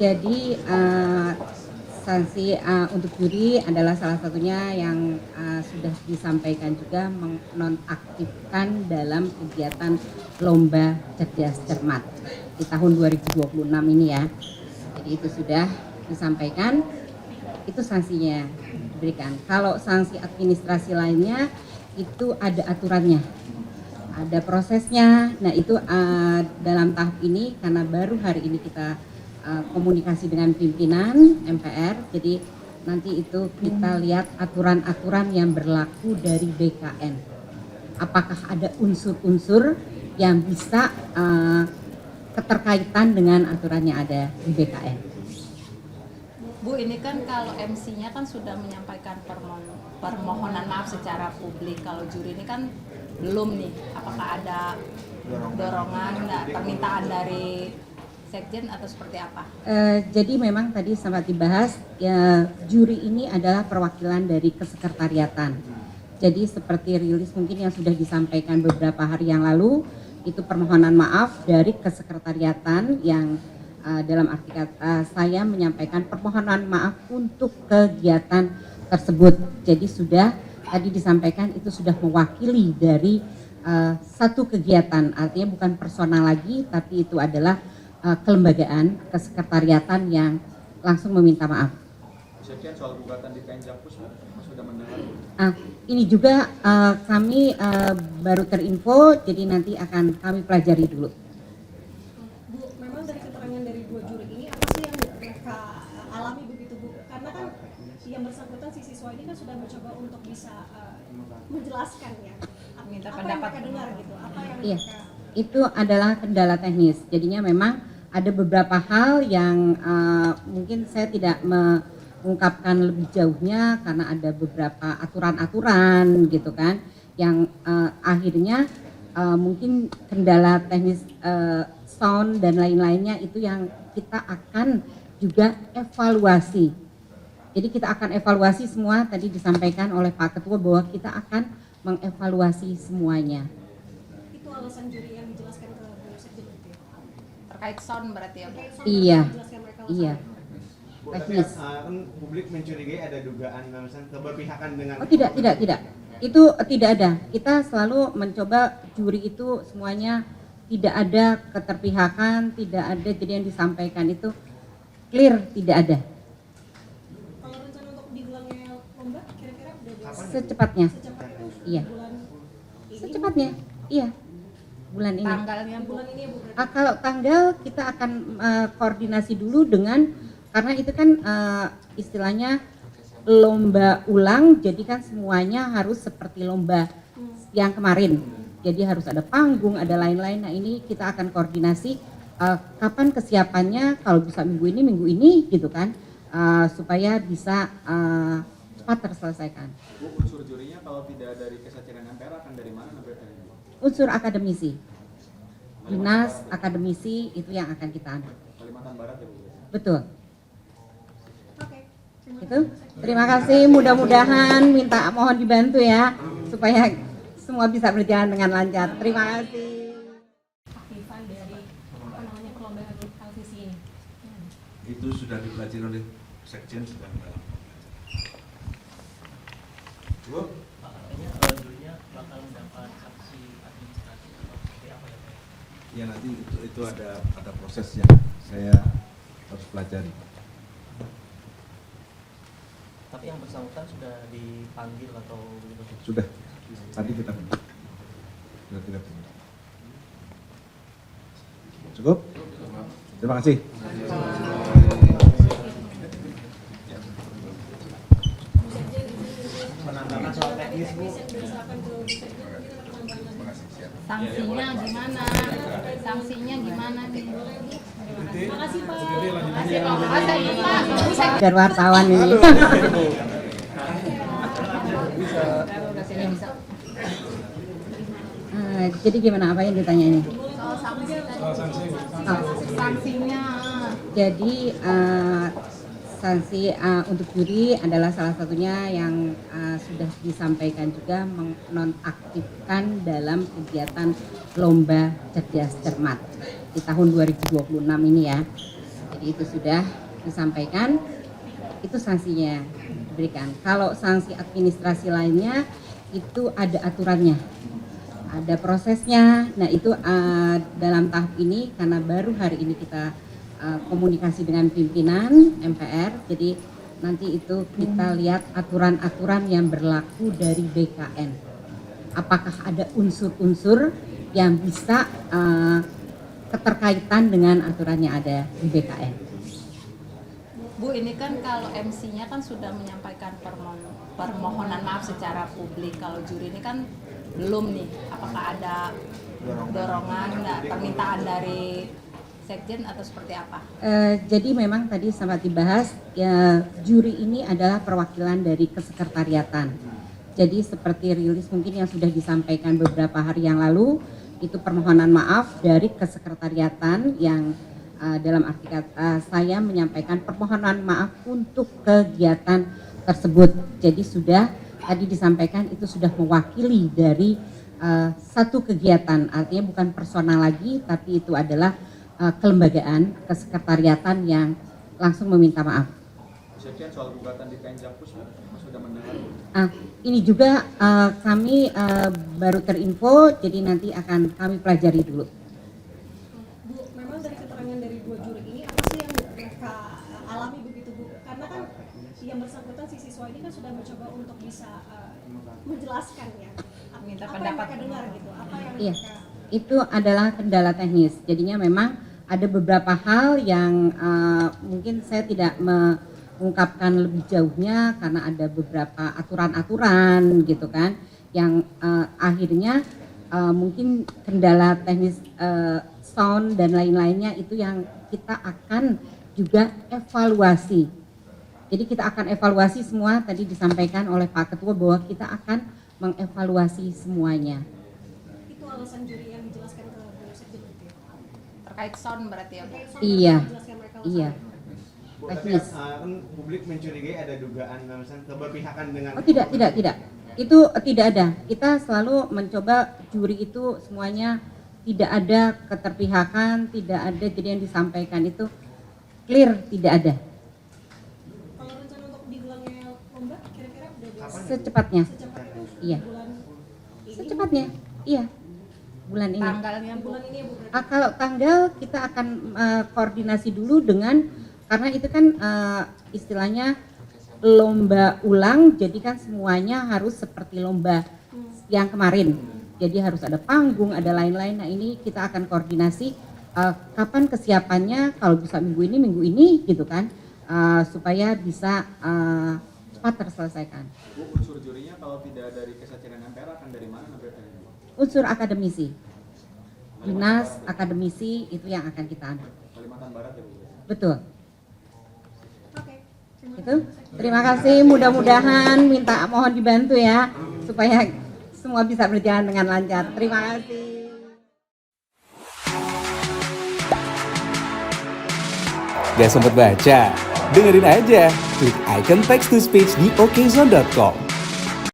Jadi sanksi untuk juri adalah salah satunya yang sudah disampaikan juga menonaktifkan dalam kegiatan lomba cerdas cermat di tahun 2026 ini ya. Jadi itu sudah disampaikan, itu sanksinya diberikan. Kalau sanksi administrasi lainnya itu ada aturannya, ada prosesnya. Nah itu dalam tahap ini karena baru hari ini kita komunikasi dengan pimpinan MPR, jadi nanti itu kita lihat aturan-aturan yang berlaku dari BKN. Apakah ada unsur-unsur yang bisa keterkaitan dengan aturan yang ada di BKN. Bu, ini kan kalau MC-nya kan sudah menyampaikan permohonan maaf secara publik. Kalau juri ini kan belum nih. Apakah ada dorongan, permintaan dari Sekjen atau seperti apa? Jadi memang tadi sempat dibahas, ya, juri ini adalah perwakilan dari kesekretariatan. Jadi seperti rilis mungkin yang sudah disampaikan beberapa hari yang lalu, itu permohonan maaf dari kesekretariatan yang dalam arti kata saya menyampaikan permohonan maaf untuk kegiatan tersebut. Jadi sudah tadi disampaikan itu sudah mewakili dari satu kegiatan, artinya bukan personal lagi, tapi itu adalah kelembagaan, kesekretariatan yang langsung meminta maaf. Sekjen soal gugatan di Kenjakpus sudah mendengar? Ini juga kami baru terinfo, jadi nanti akan kami pelajari dulu. Bu, memang dari keterangan dari dua juri ini apa sih yang mereka alami begitu Bu? Karena kan yang bersangkutan si siswa ini kan sudah mencoba untuk bisa menjelaskan ya. Minta Apa yang pendapat. mereka dengar gitu? Apa yang Iya, mereka... itu adalah kendala teknis. Jadinya memang ada beberapa hal yang mungkin saya tidak mengungkapkan lebih jauhnya karena ada beberapa aturan-aturan gitu kan, yang akhirnya mungkin kendala teknis sound dan lain-lainnya itu yang kita akan juga evaluasi. Jadi kita akan evaluasi semua, tadi disampaikan oleh Pak Ketua bahwa kita akan mengevaluasi semuanya. Itu alasan juri yang dijelaskan ke Bu Sekjen itu ya? Terkait sound berarti ya, Bu? Terkait sound Iya. yang dijelaskan mereka alasannya. Iya. Bu, tapi Teknis. kan publik mencurigai ada dugaan misalnya keberpihakan dengan... Oh tidak. Itu tidak ada. Kita selalu mencoba juri itu semuanya tidak ada keterpihakan, tidak ada, jadi yang disampaikan itu clear, tidak ada. Kalau rencana untuk diulangnya lomba kira-kira udah bisa? Secepatnya. Secepatnya itu Iya. bulan ini? Secepatnya. Iya. Bulan ini. Tanggalnya, Bu? Bulan ini ya Bu berarti? Kalau tanggal kita akan koordinasi dulu dengan, karena itu kan istilahnya lomba ulang, jadi kan semuanya harus seperti lomba yang kemarin. Jadi harus ada panggung, ada lain-lain. Nah ini kita akan koordinasi kapan kesiapannya, kalau bisa minggu ini gitu kan, supaya bisa cepat terselesaikan. Bu, unsur jurinya kalau tidak dari Kesekjenan MPR akan dari mana nanti? Unsur akademisi, dinas akademisi itu yang akan kita ambil. Kalimantan Barat ya Bu? Betul. Oke. Itu. Terima kasih. Mudah-mudahan mohon dibantu ya supaya semua bisa berjalan dengan lancar. Terima kasih. Aktifan dari kelompok televisi ini. Itu sudah dipelajari oleh Sekjen sedang dalam. Bu, jurinya bakal mendapat sanksi administrasi atau seperti apa ya Pak? ya nanti itu ada proses yang saya harus pelajari. Tapi yang bersangkutan sudah dipanggil atau begitu? Sudah, tadi kita cukup. Terima kasih. Penambahan soal teknis Bu. Sanksinya gimana? Sanksinya gimana nih? Makasih Pak. Masih Pak. Pak. Biar wartawan ini. Jadi gimana, apa yang ditanya ini? Soal sanksi tadi. Oh, Sanksinya. jadi sanksi untuk juri adalah salah satunya yang sudah disampaikan juga menonaktifkan dalam kegiatan lomba cerdas cermat di tahun 2026 ini ya. Jadi itu sudah disampaikan, itu sanksinya diberikan. Kalau sanksi administrasi lainnya itu ada aturannya, ada prosesnya. Nah itu dalam tahap ini karena baru hari ini kita komunikasi dengan pimpinan MPR, jadi nanti itu kita lihat aturan-aturan yang berlaku dari BKN. Apakah ada unsur-unsur yang bisa keterkaitan dengan aturan yang ada di BKN. Bu, ini kan kalau MC-nya kan sudah menyampaikan permohonan maaf secara publik. Kalau juri ini kan belum nih. Apakah ada dorongan, permintaan dari Sekjen atau seperti apa? Jadi memang tadi sempat dibahas, ya, juri ini adalah perwakilan dari kesekretariatan. Jadi seperti rilis mungkin yang sudah disampaikan beberapa hari yang lalu, itu permohonan maaf dari kesekretariatan yang dalam arti kata saya menyampaikan permohonan maaf untuk kegiatan tersebut. Jadi sudah tadi disampaikan itu sudah mewakili dari satu kegiatan, artinya bukan personal lagi, tapi itu adalah kelembagaan kesekretariatan yang langsung meminta maaf. Sekjen soal gugatan di PN Jakpus sudah mendengar. Ini juga kami baru terinfo, jadi nanti akan kami pelajari dulu. Bu, memang dari keterangan dari dua juri ini apa sih yang mereka alami begitu Bu? Karena kan yang bersangkutan si siswa ini kan sudah mencoba untuk bisa menjelaskan ya Minta apa yang pendapat. mereka dengar gitu, apa yang Iya, mereka itu adalah kendala teknis. Jadinya memang ada beberapa hal yang mungkin saya tidak mengungkapkan lebih jauhnya karena ada beberapa aturan-aturan gitu kan, yang akhirnya mungkin kendala teknis sound dan lain-lainnya itu yang kita akan juga evaluasi. Jadi kita akan evaluasi semua, tadi disampaikan oleh Pak Ketua bahwa kita akan mengevaluasi semuanya. itu alasan juri yang dijelaskan ke Bu Sekjen gitu ya. Terkait sound berarti ya, Bu? Kayak soal Iya. menjelaskan mereka alasan. Iya. Bu, tapi Teknis. kan publik mencurigai ada dugaan misalnya keberpihakan dengan Oh tidak. Itu tidak ada. Kita selalu mencoba juri itu semuanya tidak ada keterpihakan, tidak ada, jadi yang disampaikan itu clear, tidak ada. Kalau rencana untuk digulangnya lomba kira-kira udah Kapan? Secepatnya, secepat itu Iya. bulan ini secepatnya, iya, bulan ini. Tanggalnya, Bu? bulan ini ya Bu berarti. Kalau tanggal kita akan koordinasi dulu dengan, karena itu kan istilahnya lomba ulang, jadi kan semuanya harus seperti lomba yang kemarin. Jadi harus ada panggung, ada lain-lain. Nah ini kita akan koordinasi kapan kesiapannya, kalau bisa minggu ini gitu kan, supaya bisa cepat terselesaikan. Bu, unsur jurinya kalau tidak dari Kesatiran MPR akan dari mana nanti? Unsur akademisi, dinas akademisi itu yang akan kita ambil. Kalimantan Barat ya Bu? Betul. Oke. Terima Itu. Terima kasih. Mudah-mudahan mohon dibantu ya supaya semua bisa berjalan dengan lancar. Terima kasih. Gak sempet baca? Dengerin aja, klik icon text to speech di okezone.com.